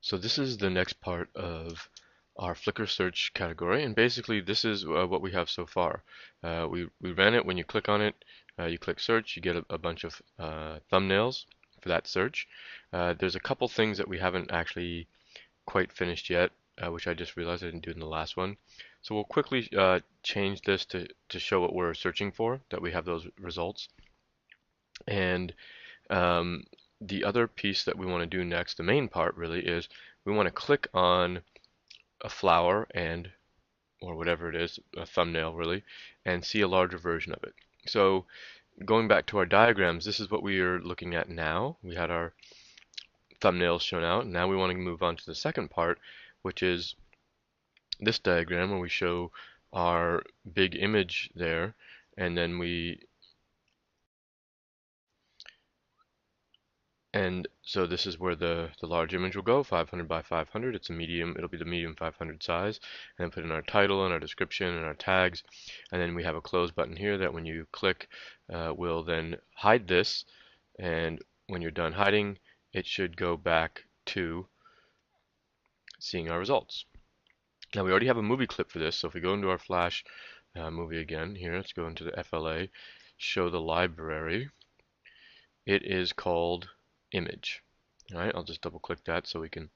So this is the next part of our Flickr search category, and basically this is what we have so far. We ran it. When you click on it, you click search, you get a bunch of thumbnails for that search. There's a couple things that we haven't actually quite finished yet, which I just realized I didn't do in the last one. So we'll quickly change this to show what we're searching for, that we have those results. And um, the other piece that we want to do next, the main part really, is we want to click on a flower and or whatever it is, a thumbnail really, and see a larger version of it. So going back to our diagrams, this is what we are looking at now. We had our thumbnails shown out. Now we want to move on to the second part, which is this diagram where we show our big image there, and then and so this is where the large image will go, 500 by 500. It's a medium, it'll be the medium 500 size, and then put in our title and our description and our tags, and then we have a close button here that when you click will then hide this, and when you're done hiding, it should go back to seeing our results. Now we already have a movie clip for this, so if we go into our Flash movie again here, let's go into the FLA, show the library. It is called image. All right, I'll just double click that so we can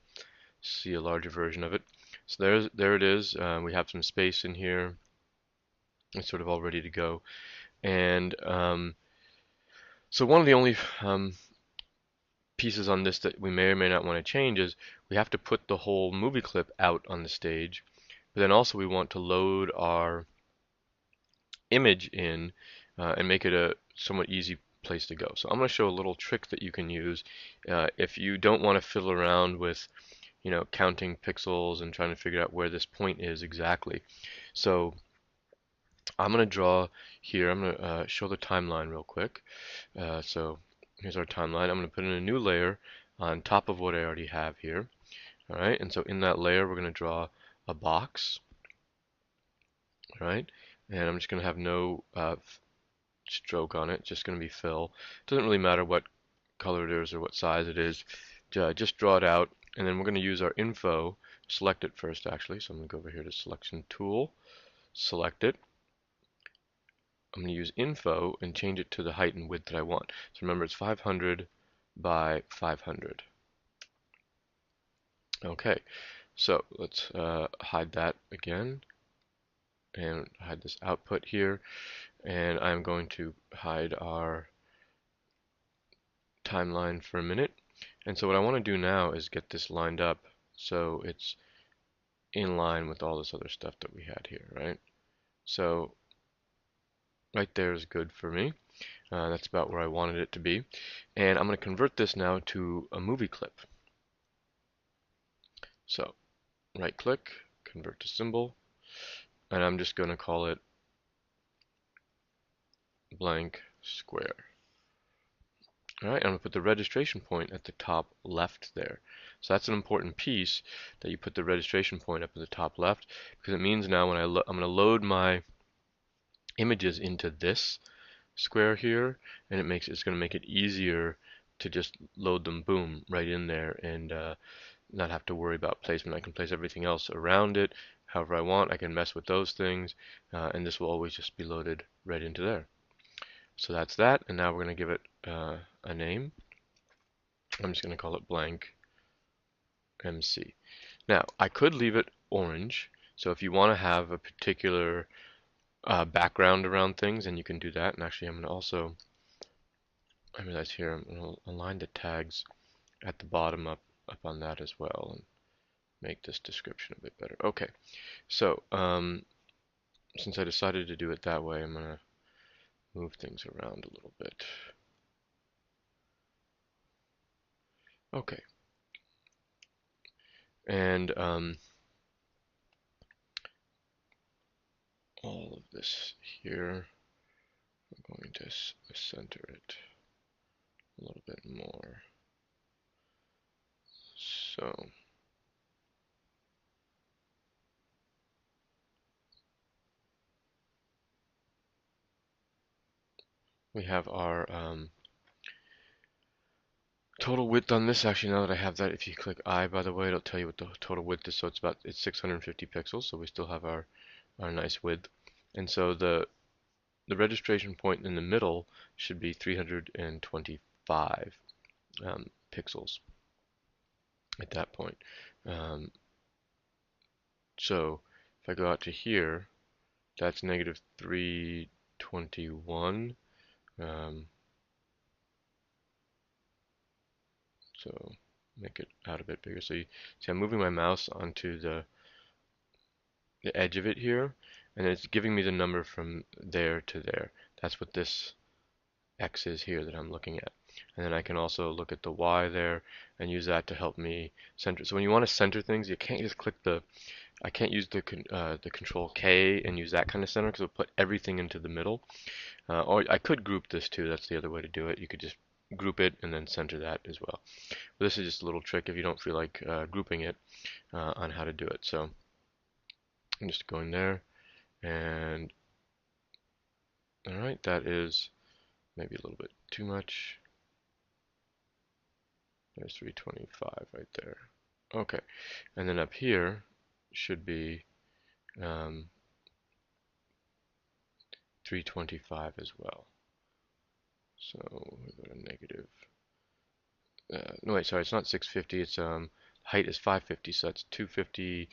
see a larger version of it. So there it is. We have some space in here. It's sort of all ready to go. And so one of the only pieces on this that we may or may not want to change is we have to put the whole movie clip out on the stage. But then also we want to load our image in and make it a somewhat easy place to go. So I'm going to show a little trick that you can use if you don't want to fiddle around with, counting pixels and trying to figure out where this point is exactly. So I'm going to draw here. I'm going to show the timeline real quick. So here's our timeline. I'm going to put in a new layer on top of what I already have here. All right, and so in that layer, we're going to draw a box. All right, and I'm just going to have no stroke on it, just going to be fill. Doesn't really matter what color it is or what size it is. Just draw it out, and then we're going to use our info. Select it first, actually. So I'm going to go over here to selection tool, select it. I'm going to use info and change it to the height and width that I want. So remember, it's 500 by 500. Okay, so let's hide that again and hide this output here. And I'm going to hide our timeline for a minute. And so what I want to do now is get this lined up so it's in line with all this other stuff that we had here, right? So right there is good for me. That's about where I wanted it to be. And I'm going to convert this now to a movie clip. So right click, convert to symbol, and I'm just going to call it blank square. All right, I'm going to put the registration point at the top left there. So that's an important piece, that you put the registration point up at the top left, because it means now when I'm going to load my images into this square here, and it's going to make it easier to just load them, boom, right in there, and not have to worry about placement. I can place everything else around it however I want. I can mess with those things, and this will always just be loaded right into there. So that's that, and now we're going to give it a name. I'm just going to call it blank MC. Now, I could leave it orange, so if you want to have a particular background around things, and you can do that. And actually, I'm going to also, I realize here, I'm going to align the tags at the bottom up on that as well, and make this description a bit better. Okay, so since I decided to do it that way, I'm going to move things around a little bit. Okay, and all of this here, I'm going to center it a little bit more. So we have our Total width on this, actually, now that I have that, if you click I, by the way, it'll tell you what the total width is. So it's 650 pixels, so we still have our nice width. And so the registration point in the middle should be 325 pixels at that point. Um, so if I go out to here, that's negative 321. So make it out a bit bigger. So you see I'm moving my mouse onto the edge of it here, and it's giving me the number from there to there. That's what this X is here that I'm looking at. And then I can also look at the Y there and use that to help me center. So when you want to center things, you can't just click I can't use the control K and use that kind of center because it'll put everything into the middle. Or I could group this too. That's the other way to do it. You could just group it and then center that as well. But this is just a little trick if you don't feel like grouping it on how to do it. So I'm just going there, and all right, that is maybe a little bit too much. There's 325 right there. Okay, and then up here should be 325 as well. So we go to negative. No, wait, sorry, it's not 650. It's height is 550, so that's 250,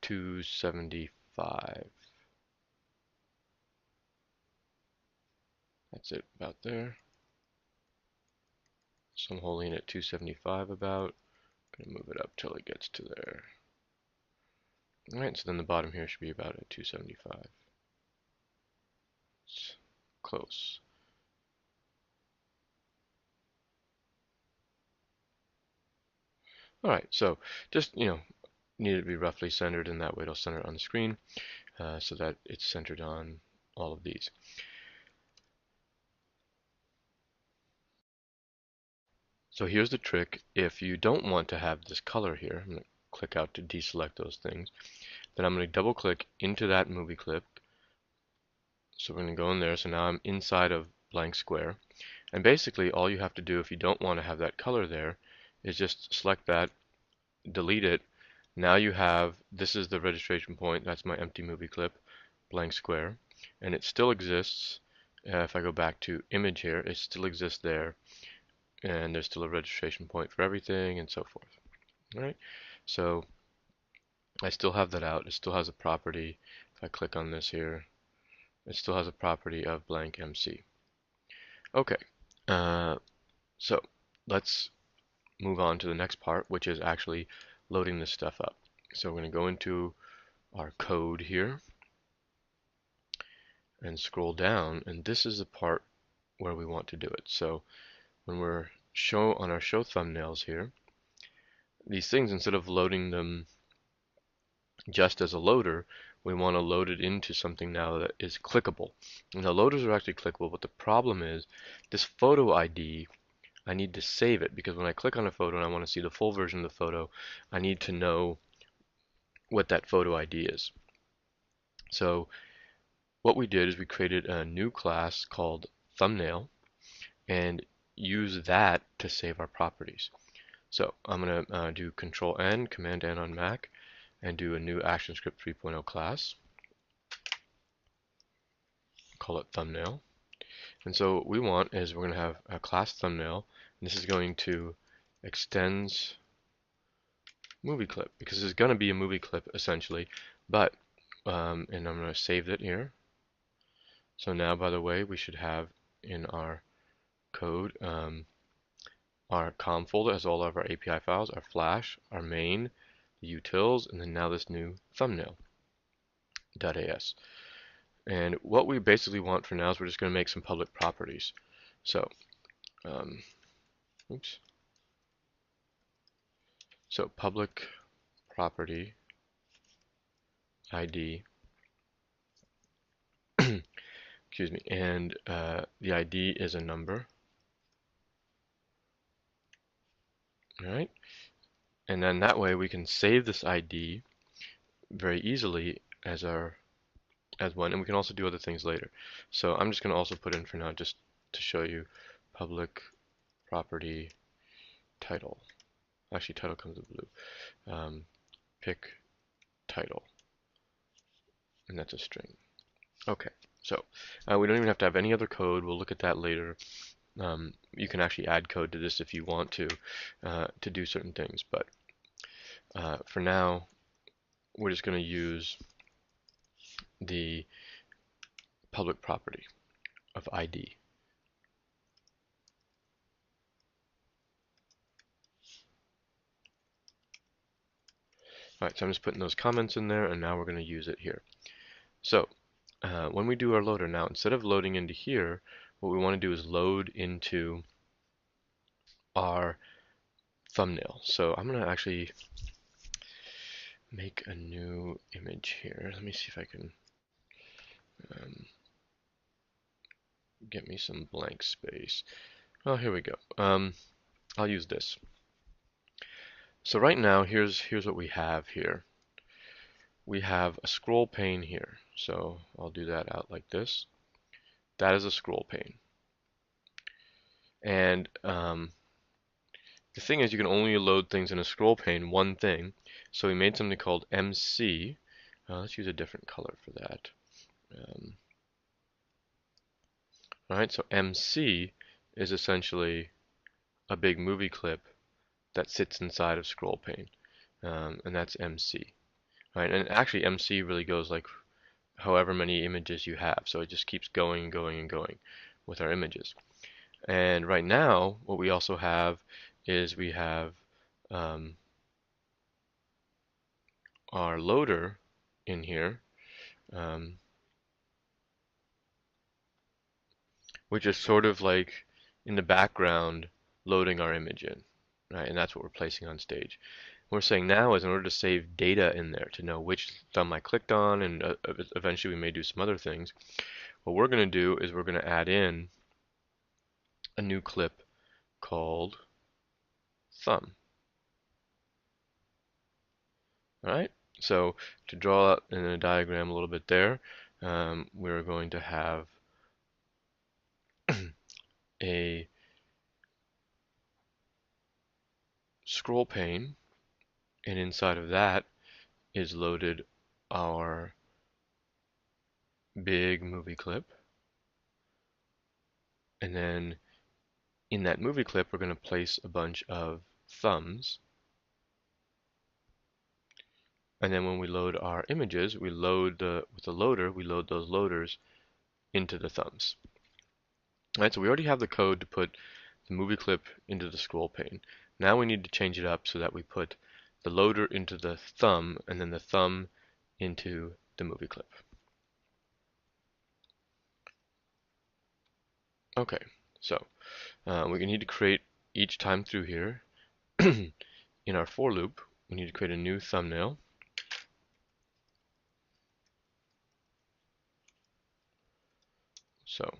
275. That's it about there. So I'm holding it at 275 about. Gonna move it up till it gets to there. Alright, so then the bottom here should be about at 275. It's close. Alright, so just, need it to be roughly centered, and that way it'll center on the screen so that it's centered on all of these. So here's the trick. If you don't want to have this color here, I'm going to click out to deselect those things. Then I'm going to double click into that movie clip. So we're going to go in there. So now I'm inside of blank square. And basically all you have to do if you don't want to have that color there is just select that, delete it. Now you have, this is the registration point. That's my empty movie clip, blank square. And it still exists. If I go back to image here, it still exists there. And there's still a registration point for everything and so forth. All right, so I still have that out. It still has a property. If I click on this here, it still has a property of blank MC. Okay, so let's move on to the next part, which is actually loading this stuff up. So we're going to go into our code here and scroll down, and this is the part where we want to do it. So when we're on our show thumbnails here, these things, instead of loading them just as a loader, we want to load it into something now that is clickable. And the loaders are actually clickable, but the problem is this photo ID, I need to save it because when I click on a photo and I want to see the full version of the photo, I need to know what that photo ID is. So what we did is we created a new class called thumbnail and use that to save our properties. So I'm going to do Control N, Command N on Mac, and do a new ActionScript 3.0 class. Call it thumbnail. And so what we want is we're going to have a class thumbnail, and this is going to extends movie clip because this is going to be a movie clip essentially, but and I'm going to save it here. So now, by the way, we should have in our code our COM folder has all of our API files, our Flash, our main, the utils, and then now this new thumbnail.as. And what we basically want for now is we're just going to make some public properties. So, oops. So public property ID, excuse me, and the ID is a number. All right, and then that way we can save this ID very easily as one, and we can also do other things later. So I'm just going to also put in for now just to show you public property title. Actually, title comes with blue. Pick title, and that's a string. Okay, so we don't even have to have any other code. We'll look at that later. You can actually add code to this if you want to do certain things, but for now, we're just going to use the public property of ID. Alright, so I'm just putting those comments in there, and now we're going to use it here. So, when we do our loader now, instead of loading into here, what we want to do is load into our thumbnail. So I'm going to actually make a new image here. Let me see if I can get me some blank space. Oh, here we go. I'll use this. So right now, here's what we have here. We have a scroll pane here. So I'll do that out like this. That is a scroll pane. And the thing is, you can only load things in a scroll pane, one thing. So we made something called MC. Let's use a different color for that. Alright, so MC is essentially a big movie clip that sits inside of scroll pane. And that's MC. Right, and actually MC really goes like however many images you have. So it just keeps going and going and going with our images. And right now, what we also have is we have our loader in here, which is sort of like in the background loading our image in, right? And that's what we're placing on stage. What we're saying now is in order to save data in there to know which thumb I clicked on, and eventually we may do some other things, what we're going to do is we're going to add in a new clip called thumb. All right, so to draw out in a diagram a little bit there, we're going to have a scroll pane, and inside of that is loaded our big movie clip. And then in that movie clip, we're going to place a bunch of thumbs. And then when we load our images, we load with the loader, we load those loaders into the thumbs. All right, so we already have the code to put the movie clip into the scroll pane. Now we need to change it up so that we put the loader into the thumb and then the thumb into the movie clip. Okay, so we need to create each time through here in our for loop, we need to create a new thumbnail. So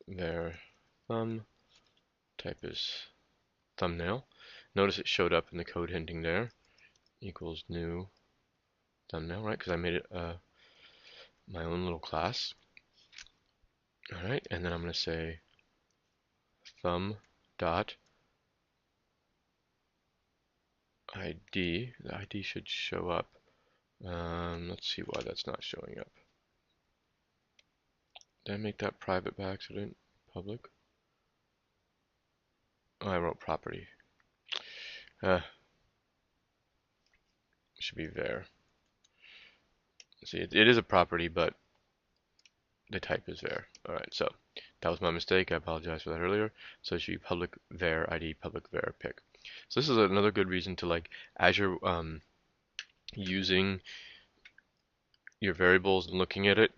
var thumb type is thumbnail. Notice it showed up in the code hinting there, equals new thumbnail, right? Because I made it my own little class. All right, and then I'm going to say thumb dot ID. The ID should show up. Let's see why that's not showing up. Did I make that private by accident? Public? Oh, I wrote property. Should be var. See, it is a property, but the type is var. All right, so that was my mistake. I apologize for that earlier. So it should be public var ID, public var pick. So this is another good reason to, like, as you're using your variables and looking at it,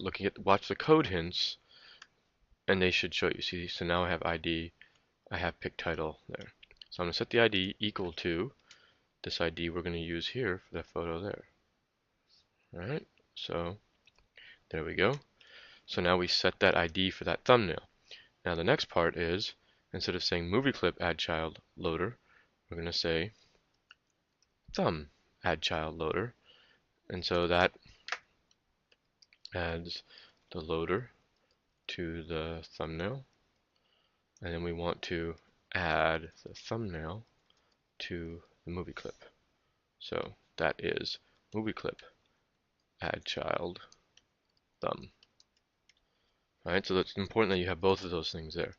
watch the code hints, and they should show you. See, so now I have ID, I have pick title there. So I'm going to set the ID equal to this ID we're going to use here for that photo there. All right, so there we go. So now we set that ID for that thumbnail. Now the next part is, instead of saying movie clip add child loader, we're going to say thumb add child loader. And so that adds the loader to the thumbnail. And then we want to add the thumbnail to the movie clip. So that is movie clip, add child, thumb. Alright, so it's important that you have both of those things there.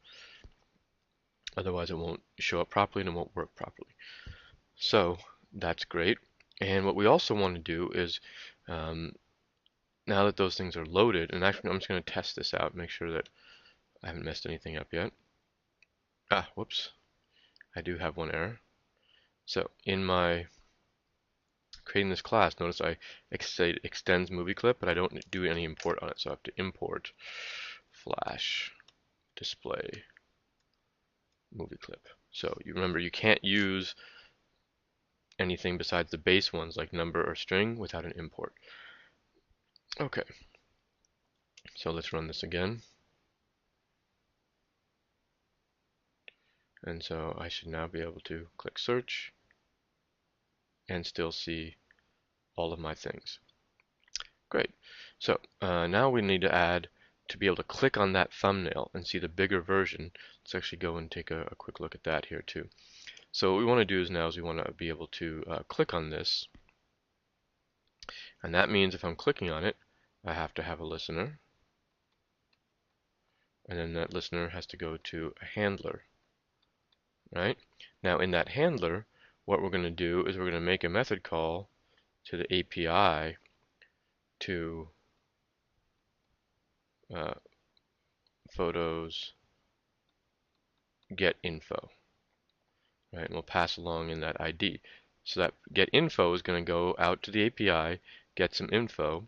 Otherwise it won't show up properly and it won't work properly. So that's great. And what we also want to do is, now that those things are loaded, and actually I'm just going to test this out, make sure that I haven't messed anything up yet. Whoops. I do have one error. So in my creating this class, notice I say extends movie clip, but I don't do any import on it. So I have to import Flash display movie clip. So you remember you can't use anything besides the base ones like number or string without an import. Okay. So let's run this again. And so I should now be able to click search and still see all of my things. Great. So now we need to add, to be able to click on that thumbnail and see the bigger version. Let's actually go and take a quick look at that here too. So what we want to do is now is we want to be able to click on this. And that means if I'm clicking on it, I have to have a listener. And then that listener has to go to a handler. Right? Now in that handler, what we're going to do is we're going to make a method call to the API to photos get info. Right? And we'll pass along in that ID. So that get info is going to go out to the API, get some info.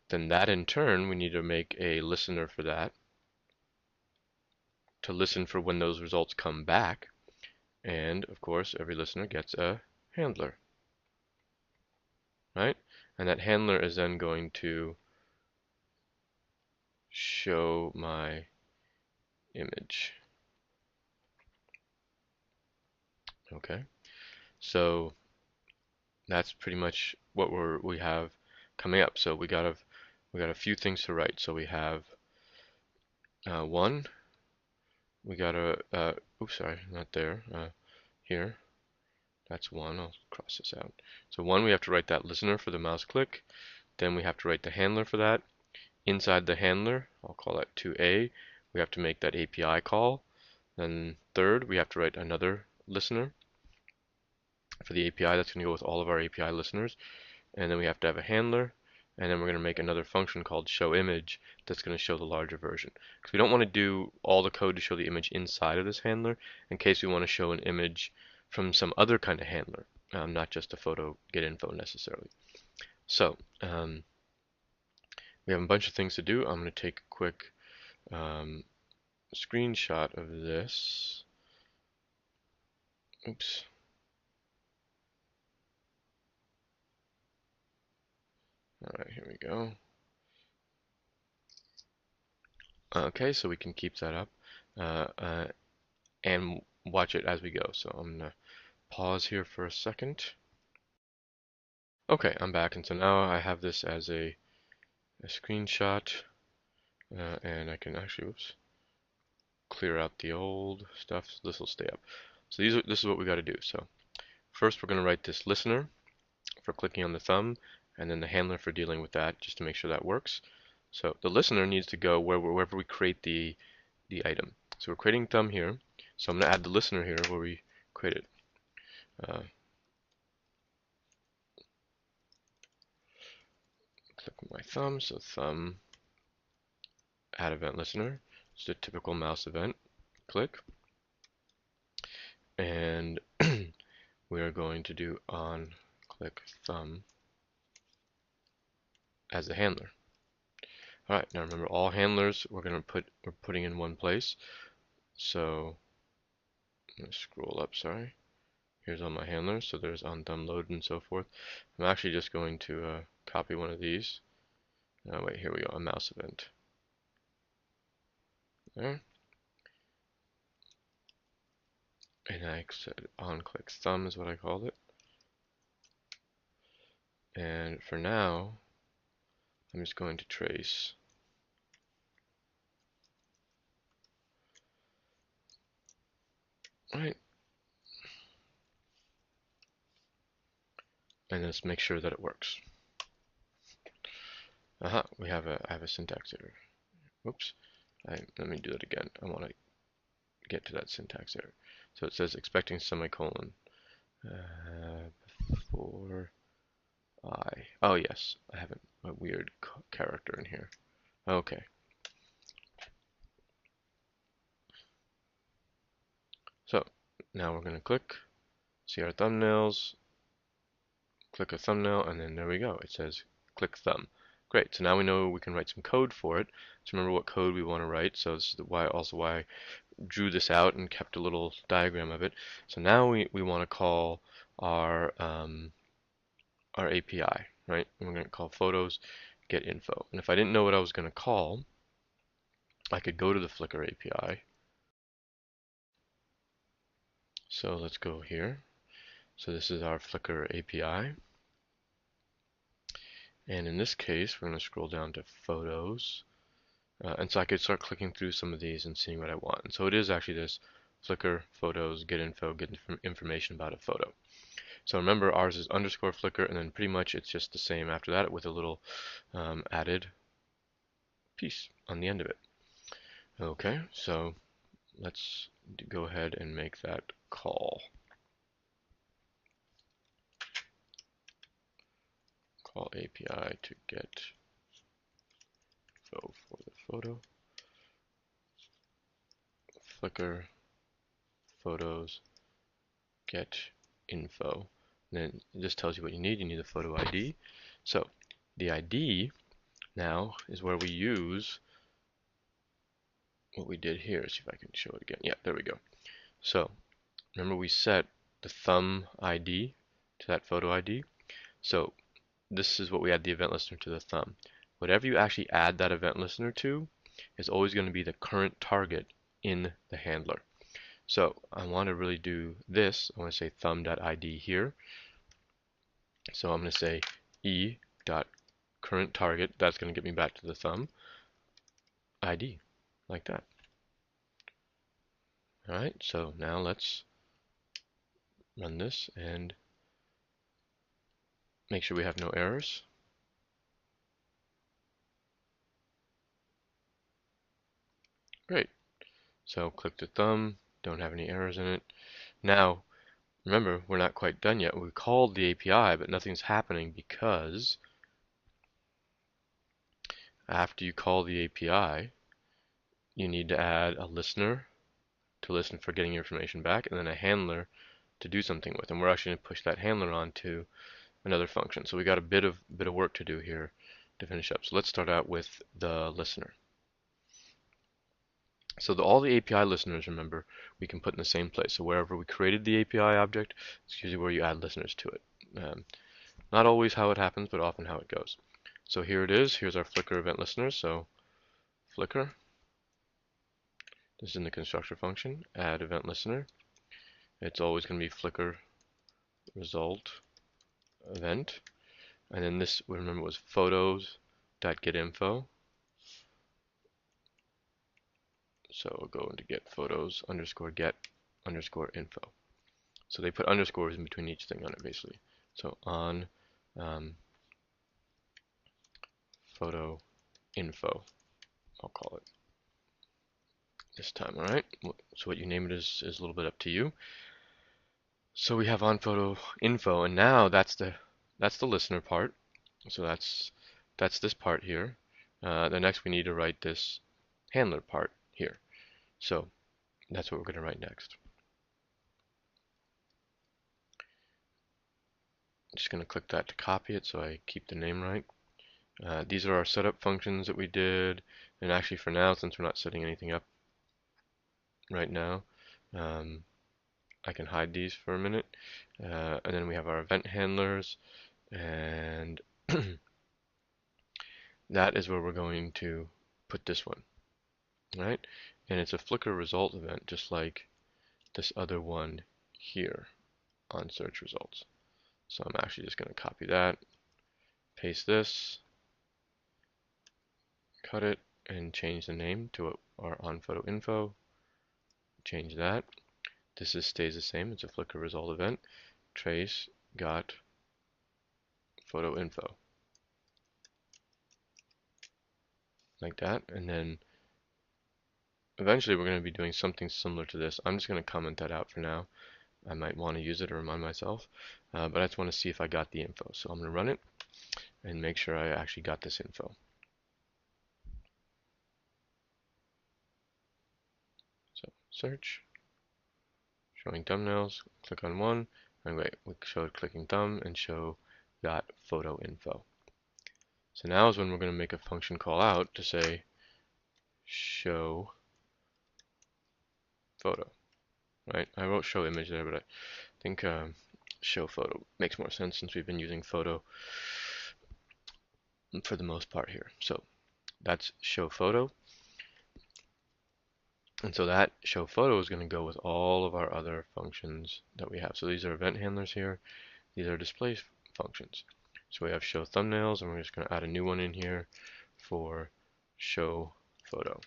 Then that in turn, we need to make a listener for that to listen for when those results come back. And of course, every listener gets a handler. Right? And that handler is then going to show my image. Okay, so that's pretty much what we have coming up. So we got a few things to write. So we have one. We got a oops, sorry, not there. Here, that's one. I'll cross this out. So one, we have to write that listener for the mouse click. Then we have to write the handler for that. Inside the handler, I'll call that 2A. We have to make that API call. Then third, we have to write another listener for the API that's going to go with all of our API listeners. And then we have to have a handler. And then we're going to make another function called showImage that's going to show the larger version. Because we don't want to do all the code to show the image inside of this handler in case we want to show an image from some other kind of handler, not just a photo get info necessarily. So we have a bunch of things to do. I'm going to take a quick screenshot of this. Oops. Alright, here we go. Okay, so we can keep that up and watch it as we go. So I'm going to pause here for a second. Okay, I'm back, and so now I have this as a screenshot, and I can actually, clear out the old stuff. So this will stay up. So this is what we got to do. So first we're going to write this listener for clicking on the thumb, and then the handler for dealing with that, just to make sure that works. So the listener needs to go wherever we create the item. So we're creating thumb here. So I'm going to add the listener here where we create it. Click with my thumb. So thumb, add event listener. It's a typical mouse event. Click. And we are going to do on click thumb as the handler. All right, now remember all handlers we're putting in one place. So I'm going to scroll up, sorry. Here's all my handlers. So there's on thumb load and so forth. I'm actually just going to copy one of these. Wait, here we go, a mouse event. There. And I said on click thumb is what I called it. And for now, I'm just going to trace right. and let's make sure that it works. I have a syntax error. Whoops. Let me do that again. I want to get to that syntax error. So it says expecting semicolon before I. Oh yes, I have a weird character in here. Okay. So now we're going to click, see our thumbnails, click a thumbnail, and then there we go. It says click thumb. Great. So now we know we can write some code for it. So remember what code we want to write. So this is why I drew this out and kept a little diagram of it. So now we want to call our API, right? And we're going to call photos get info. And if I didn't know what I was going to call, I could go to the Flickr API. So let's go here. So this is our Flickr API. And in this case, we're going to scroll down to photos. And so I could start clicking through some of these and seeing what I want. And so it is actually this Flickr photos get info, get information about a photo. So remember, ours is underscore Flickr, and then pretty much it's just the same after that with a little added piece on the end of it. Okay, so let's go ahead and make that call. Call API to get info for the photo. Flickr photos get info. And then it just tells you what you need. You need the photo ID. So the ID now is where we use what we did here. Let's see if I can show it again. Yeah, there we go. So remember we set the thumb ID to that photo ID. So this is what we add the event listener to the thumb. Whatever you actually add that event listener to is always going to be the current target in the handler. So I want to really do this. I want to say thumb.id here. So I'm going to say e.current_target. That's going to get me back to the thumb ID, like that. All right, so now let's run this and make sure we have no errors. Great. So click the thumb, don't have any errors in it. Now, remember, we're not quite done yet. We called the API, but nothing's happening because after you call the API, you need to add a listener to listen for getting your information back, and then a handler to do something with. And we're actually going to push that handler on to another function. So we got a bit of work to do here to finish up. So let's start out with the listener. So all the API listeners, remember, we can put in the same place. So wherever we created the API object, it's usually where you add listeners to it. Not always how it happens, but often how it goes. So here it is. Here's our Flickr event listener. So Flickr. This is in the constructor function. Add event listener. It's always going to be Flickr result event. And then this, remember, was photos.getInfo. So we'll go into get photos underscore get underscore info. So they put underscores in between each thing on it, basically. So on photo info, I'll call it this time. All right. So what you name it is a little bit up to you. So we have on photo info, and now that's the listener part. So that's this part here. The next we need to write this handler part here. So that's what we're going to write next. I'm just going to click that to copy it so I keep the name right. These are our setup functions that we did, and actually for now, since we're not setting anything up right now, I can hide these for a minute. And then we have our event handlers, and that is where we're going to put this one, right? And it's a Flickr result event, just like this other one here on search results. So I'm actually just going to copy that, paste this, cut it, and change the name to our on photo info. Change that. This stays the same. It's a Flickr result event. Trace got photo info, like that. And then eventually we're going to be doing something similar to this. I'm just going to comment that out for now. I might want to use it or remind myself, but I just want to see if I got the info. So I'm going to run it and make sure I actually got this info. So search, showing thumbnails, click on one, and wait, we showed clicking thumb and show got photo info. So now is when we're going to make a function call out to say show photo, right? I wrote show image there, but I think show photo makes more sense since we've been using photo for the most part here. So that's show photo. And so that show photo is going to go with all of our other functions that we have. So these are event handlers here. These are display functions. So we have show thumbnails, and we're just going to add a new one in here for show photo.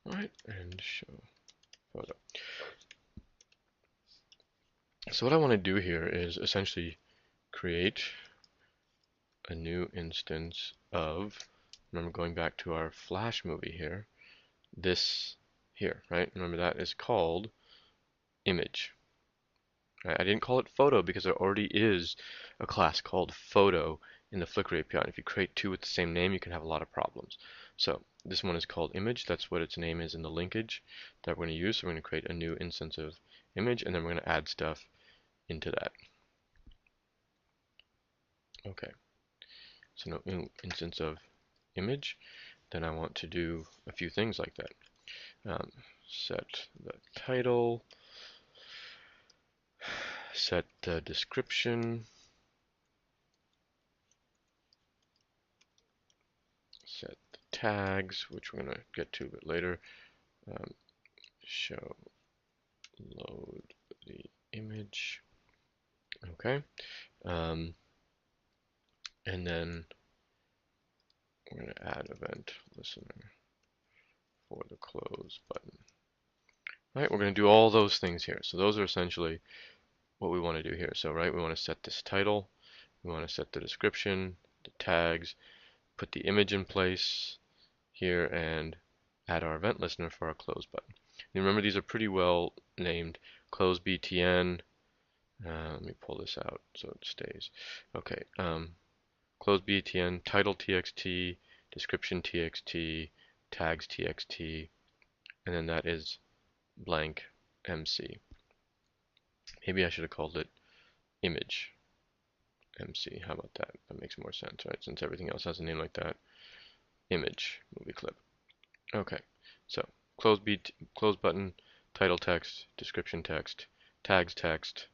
All right, and show photo. So what I want to do here is essentially create a new instance of, remember going back to our Flash movie here, this here, right? Remember that is called image. Right? I didn't call it photo because there already is a class called photo in the Flickr API. And if you create two with the same name, you can have a lot of problems. So this one is called image. That's what its name is in the linkage that we're going to use. So we're going to create a new instance of image, and then we're going to add stuff into that. Okay. So no new instance of image. Then I want to do a few things like that. Set the title, set the description, set the tags, which we're going to get to a bit later. Show load the image. Okay. And then we're going to add event listener for the close button. All right, we're going to do all those things here. So those are essentially what we want to do here. So right, we want to set this title, we want to set the description, the tags, put the image in place here, and add our event listener for our close button. And remember, these are pretty well named. Close btn. Let me pull this out so it stays. Okay. Close btn, title txt, description txt, tags txt, and then that is blank mc. Maybe I should have called it image MC. How about that? That makes more sense, right? Since everything else has a name like that. Image movie clip. Okay, so close button, title text, description text, tags text,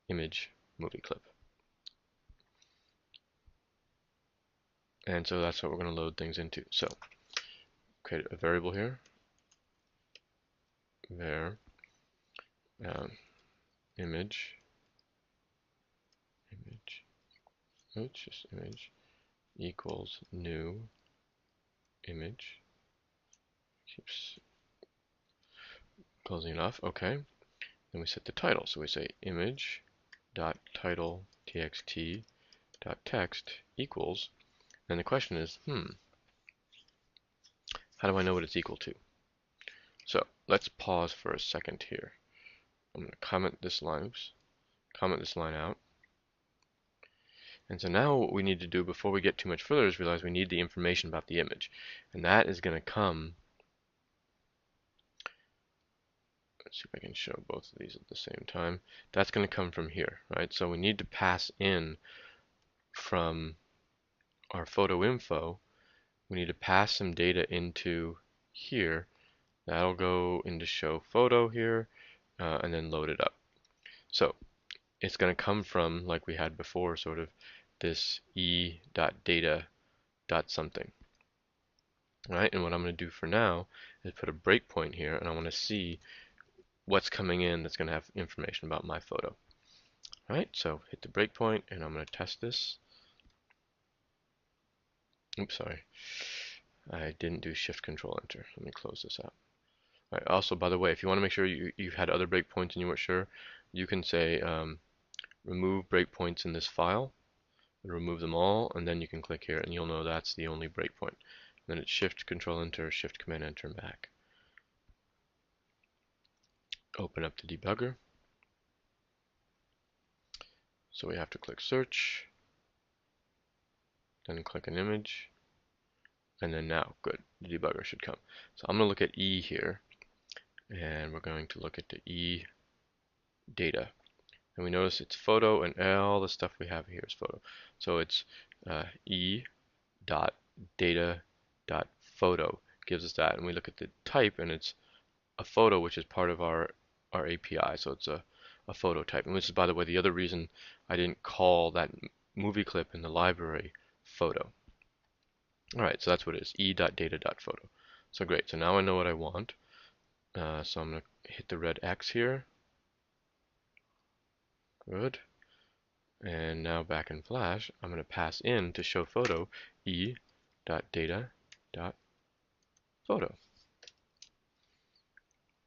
image movie clip. And so that's what we're going to load things into. So create a variable here, var image, oops, just image equals new image. Keeps closing it off. Okay. Then we set the title. So we say image dot title txt dot text equals. And the question is, how do I know what it's equal to? So let's pause for a second here. I'm going to comment this line out. And so now what we need to do before we get too much further is realize we need the information about the image. And that is going to come, let's see if I can show both of these at the same time. That's going to come from here, right? So we need to pass in from our photo info, we need to pass some data into here. That'll go into show photo here, and then load it up. So it's going to come from, like we had before, sort of this e.data.something. Right, and what I'm going to do for now is put a breakpoint here, and I want to see what's coming in that's going to have information about my photo. All right, so hit the breakpoint, and I'm going to test this. Oops, sorry. I didn't do Shift Control Enter. Let me close this out. All right, also, by the way, if you want to make sure you've had other breakpoints and you weren't sure, you can say remove breakpoints in this file, remove them all, and then you can click here and you'll know that's the only breakpoint. Then it's Shift Control Enter, Shift Command Enter, and back. Open up the debugger. So we have to click Search, then click an image, and then now, good, the debugger should come. So I'm going to look at E here, and we're going to look at the E data. And we notice it's photo, and all the stuff we have here is photo. So it's E dot data dot photo gives us that, and we look at the type, and it's a photo, which is part of our API. So it's a photo type, and which is, by the way, the other reason I didn't call that movie clip in the library photo. All right, so that's what it is, e.data.photo. So great, so now I know what I want. So I'm going to hit the red X here. Good. And now back in Flash, I'm going to pass in to show photo e.data.photo.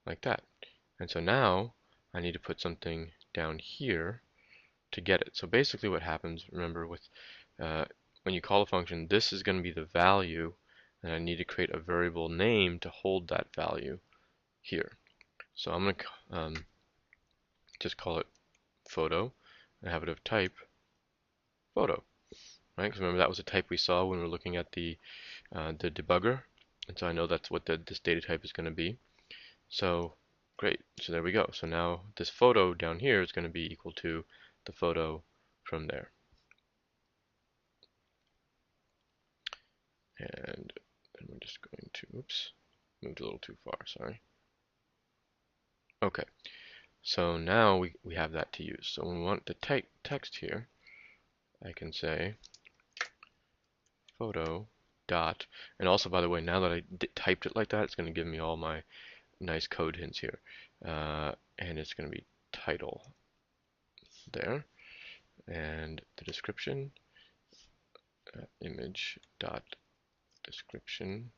Like that. And so now I need to put something down here to get it. So basically what happens, remember, with when you call a function, this is going to be the value, and I need to create a variable name to hold that value here. So I'm going to just call it photo and have it of type photo, right? Because remember that was a type we saw when we were looking at the debugger, and so I know that's what this data type is going to be. So great, so there we go. So now this photo down here is going to be equal to the photo from there. And then we're just going to, oops, moved a little too far, sorry. Okay, so now we have that to use. So when we want the text here, I can say photo dot, and also, by the way, now that I typed it like that, it's going to give me all my nice code hints here. And it's going to be title there, and the description, image dot description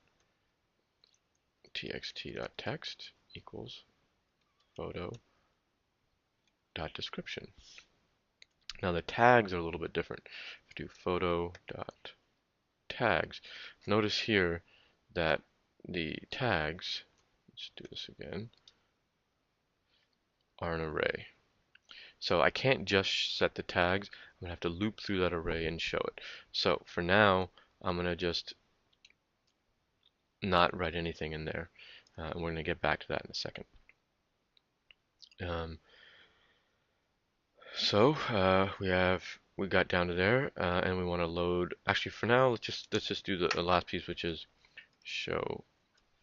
txt.text equals photo dot description. Now the tags are a little bit different. If we do photo dot tags, notice here that the tags, let's do this again, are an array. So I can't just set the tags. I'm going to have to loop through that array and show it. So for now, I'm going to just not write anything in there. And we're going to get back to that in a second. We got down to there, and we want to load. Actually, for now, let's just do the last piece, which is show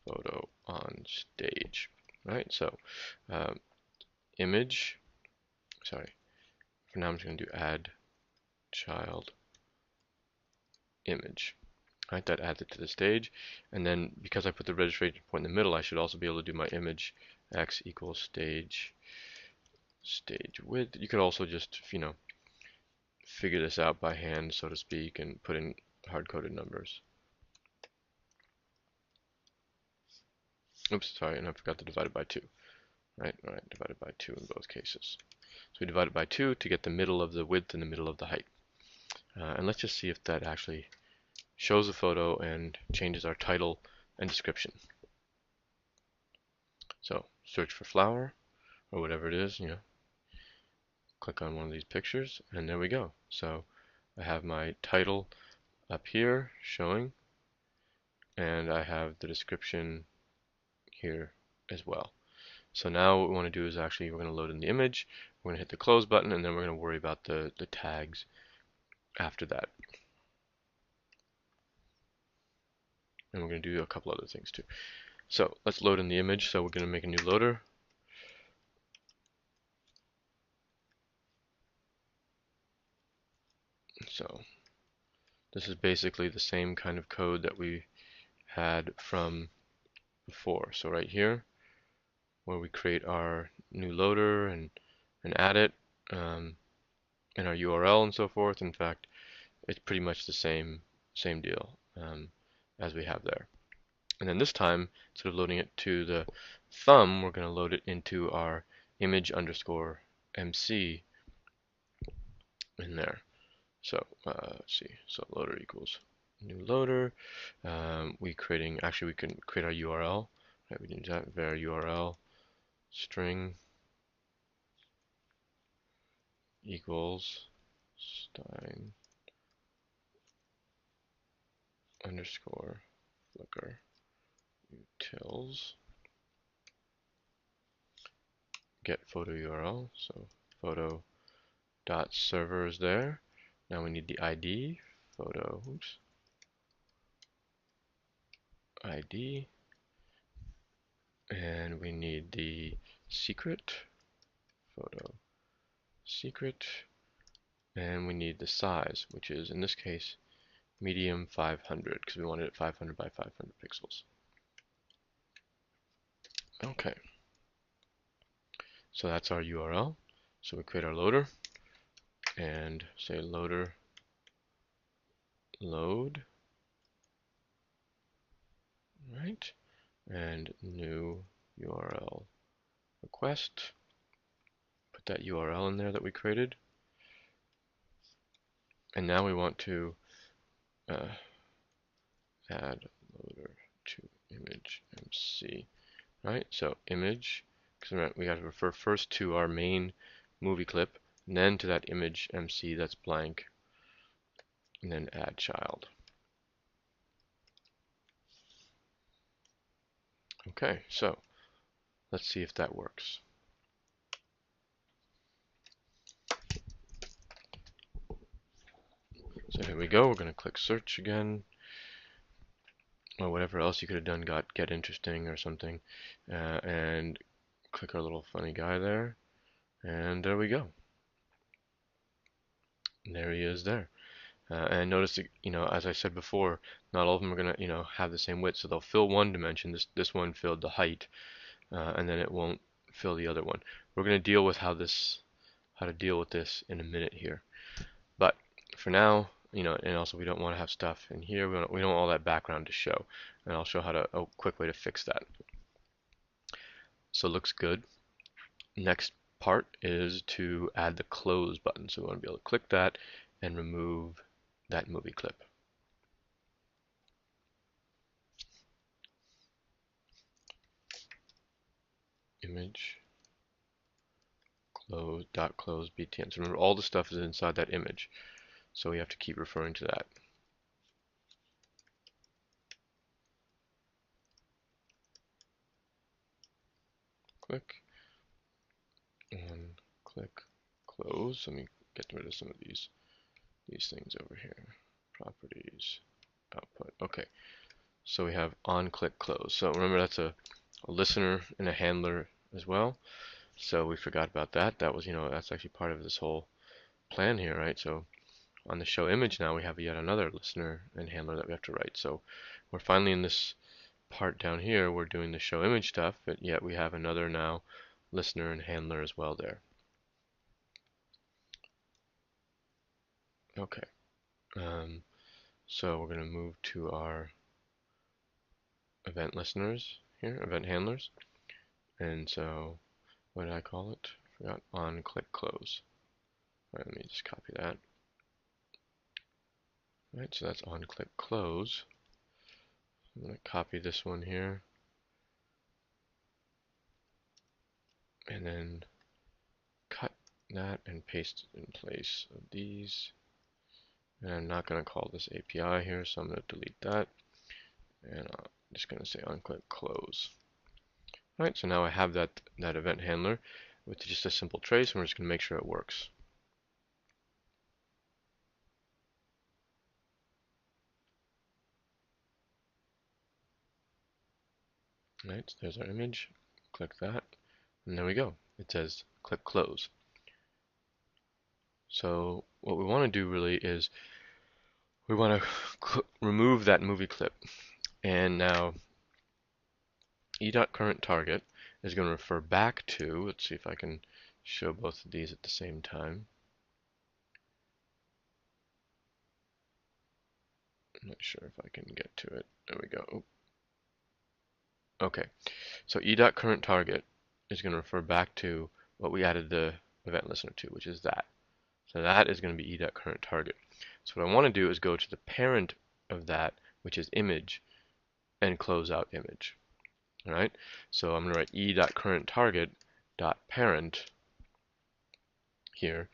photo on stage. Right. So image. Sorry. For now, I'm just going to do add child image. Right, that adds it to the stage, and then because I put the registration point in the middle, I should also be able to do my image x equals stage width. You could also just, figure this out by hand, so to speak, and put in hard-coded numbers. Oops, sorry, and I forgot to divide it by 2. Right, divided by 2 in both cases. So we divide it by 2 to get the middle of the width and the middle of the height. And let's just see if that actually shows a photo and changes our title and description. So search for flower or whatever it is, click on one of these pictures, and there we go. So I have my title up here showing, and I have the description here as well. So now what we want to do is we're going to load in the image, we're going to hit the close button, and then we're going to worry about the tags after that. And we're going to do a couple other things too. So let's load in the image. So we're going to make a new loader. So this is basically the same kind of code that we had from before. So right here, where we create our new loader and add it, and our URL and so forth. In fact, it's pretty much the same deal. as we have there. And then this time, instead of loading it to the thumb, we're going to load it into our image underscore MC in there. So let's see. So loader equals new loader. We can create our URL. Right, we can do that. Var URL string equals Stein underscore Flickr utils get photo URL. So photo dot server is there. Now we need the ID photo ID, and we need the secret photo secret, and we need the size, which is in this case medium 500 because we wanted it 500 by 500 pixels. Okay, so that's our URL. So we create our loader and say loader load, right, and new URL request. Put that URL in there that we created, and now we want to add loader to image MC, right? So image, because we got to refer first to our main movie clip, and then to that image MC that's blank, and then add child. Okay, so let's see if that works. So here we go. We're going to click search again, or whatever else you could have done, get interesting or something, and click our little funny guy there, and there we go. And there he is there. And notice, as I said before, not all of them are going to, have the same width. So they'll fill one dimension. This one filled the height, and then it won't fill the other one. We're going to deal with how to deal with this in a minute here. But for now, and also we don't want to have stuff in here. We don't want all that background to show. And I'll show a quick way to fix that. So it looks good. Next part is to add the close button. So we want to be able to click that and remove that movie clip. Image close btn. So remember, all the stuff is inside that image, so we have to keep referring to that. Click and click close. Let me get rid of some of these things over here. Properties, output. Okay, so we have on click close. So remember, that's a listener and a handler as well. So we forgot about that. That was, that's actually part of this whole plan here, right? So on the show image now we have yet another listener and handler that we have to write. So we're finally in this part down here, we're doing the show image stuff, but yet we have another now listener and handler as well there. Okay, so we're going to move to our event listeners here, event handlers. And so, what did I call it? I forgot. On click close. All right, let me just copy that. All right, so that's on click close. I'm going to copy this one here, and then cut that and paste it in place of these. And I'm not going to call this API here, so I'm going to delete that. And I'm just going to say on click close. All right, so now I have that event handler with just a simple trace, and we're just going to make sure it works. All right, so there's our image. Click that, and there we go. It says click close. So what we want to do really is we want to remove that movie clip. And now e.currentTarget is going to refer back to, let's see if I can show both of these at the same time. I'm not sure if I can get to it. There we go. Oop. Okay, so e.currentTarget is going to refer back to what we added the event listener to, which is that. So that is going to be e.currentTarget. So what I want to do is go to the parent of that, which is image, and close out image. All right, so I'm going to write e.currentTarget.parent here.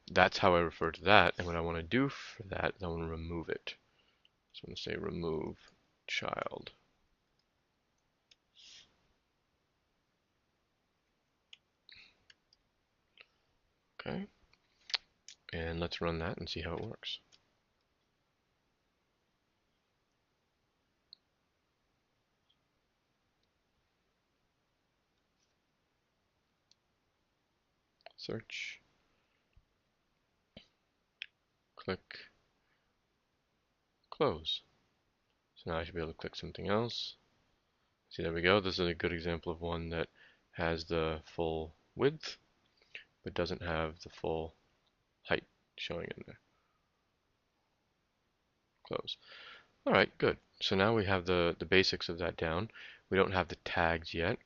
That's how I refer to that. And what I want to do for that is I want to remove it. So I'm going to say remove child. Okay, and let's run that and see how it works. Search, click, close. So now I should be able to click something else. See, there we go. This is a good example of one that has the full width, but doesn't have the full height showing in there. Close. All right, good. So now we have the basics of that down. We don't have the tags yet.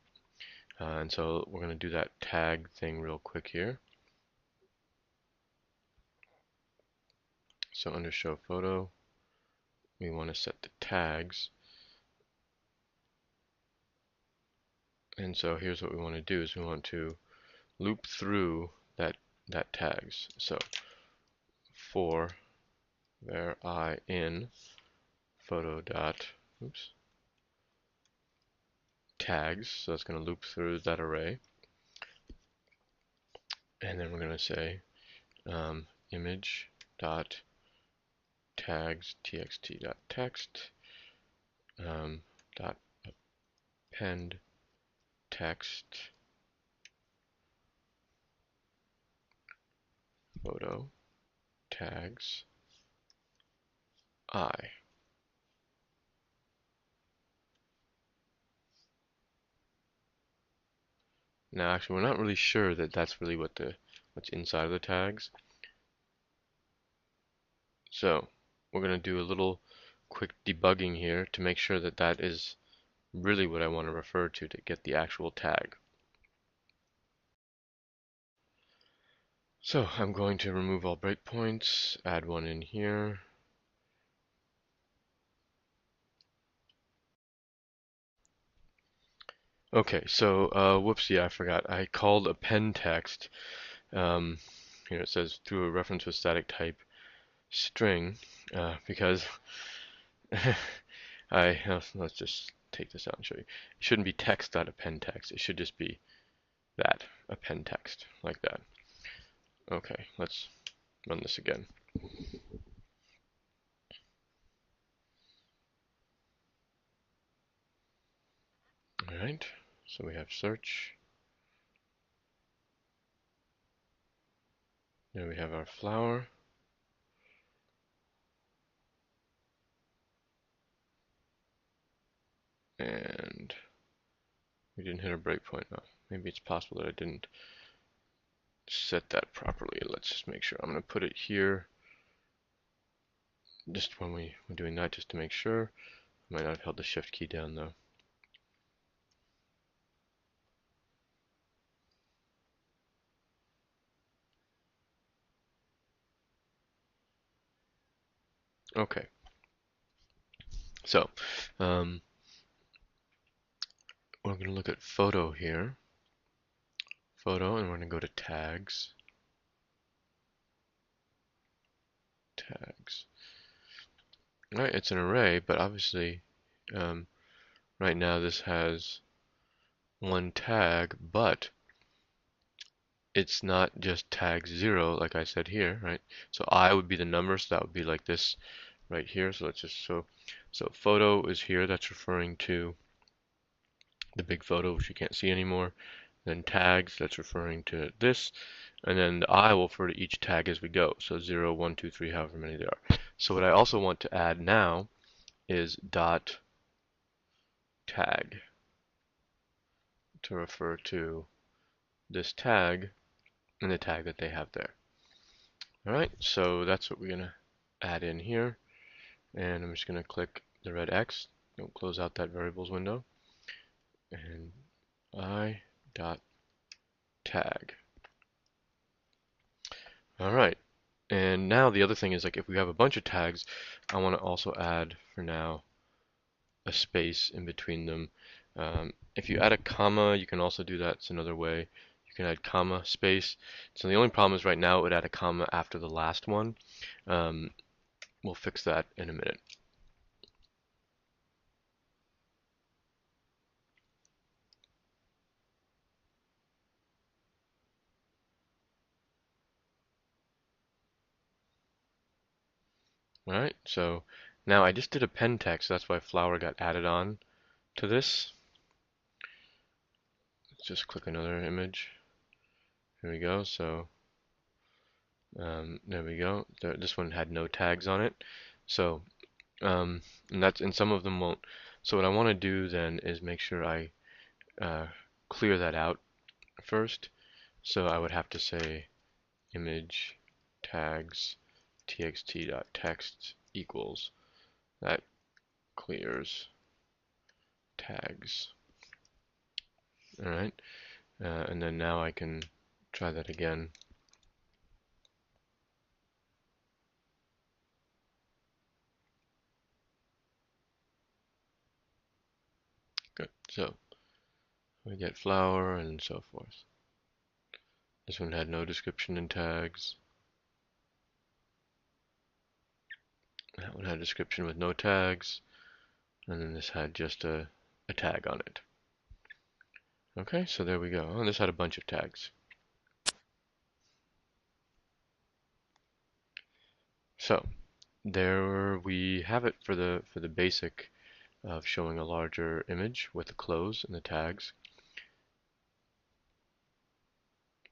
And so we're going to do that tag thing real quick here. So under show photo, we want to set the tags. And so here's what we want to do is we want to loop through that tags. So for var I in photo dot tags, so that's going to loop through that array. And then we're going to say image dot tags txt dot text dot append text photo tags I. Now actually we're not really sure that that's really what's inside of the tags. So we're going to do a little quick debugging here to make sure that that is really what I want to refer to get the actual tag. So I'm going to remove all breakpoints, add one in here. Okay, so whoopsie, I forgot. I called append text. Here it says through a reference with static type string because let's just take this out and show you. It shouldn't be text.append text. It should just be that append text like that. Okay, let's run this again. All right, so we have search. There we have our flower. And we didn't hit a breakpoint. No, maybe it's possible that I didn't set that properly. Let's just make sure. I'm going to put it here just when we're doing that, just to make sure. I might not have held the shift key down though. Okay. So we're going to look at photo here. Photo, and we're going to go to tags. Tags. All right, it's an array, but obviously right now this has one tag, but it's not just tag 0 like I said here, right? So I would be the number, so that would be like this right here. So let's just so photo is here. That's referring to the big photo, which you can't see anymore. Then tags, that's referring to this. And then the I will refer to each tag as we go. So 0, 1, 2, 3, however many there are. So what I also want to add now is dot tag to refer to this tag and the tag that they have there. All right, so that's what we're going to add in here. and I'm just going to click the red X. Don't close out that variables window, and I dot tag. All right, and now the other thing is, like, if we have a bunch of tags, I want to also add for now a space in between them. If you add a comma, you can also do that. It's another way. You can add comma space. So the only problem is right now it would add a comma after the last one. We'll fix that in a minute. All right, so now I just did append text, so that's why flower got added on to this. Let's just click another image. Here we go. So there we go. This one had no tags on it. So and some of them won't. So what I want to do then is make sure I clear that out first. So I would have to say image tags txt.text equals that clears tags. All right, and then now I can try that again. Good. So we get flower and so forth. This one had no description and tags. That one had a description with no tags. And then this had just a tag on it. Okay, so there we go. And this had a bunch of tags. So there we have it for the basic of showing a larger image with the close and the tags.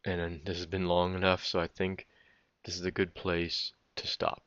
And then this has been long enough, so I think this is a good place to stop.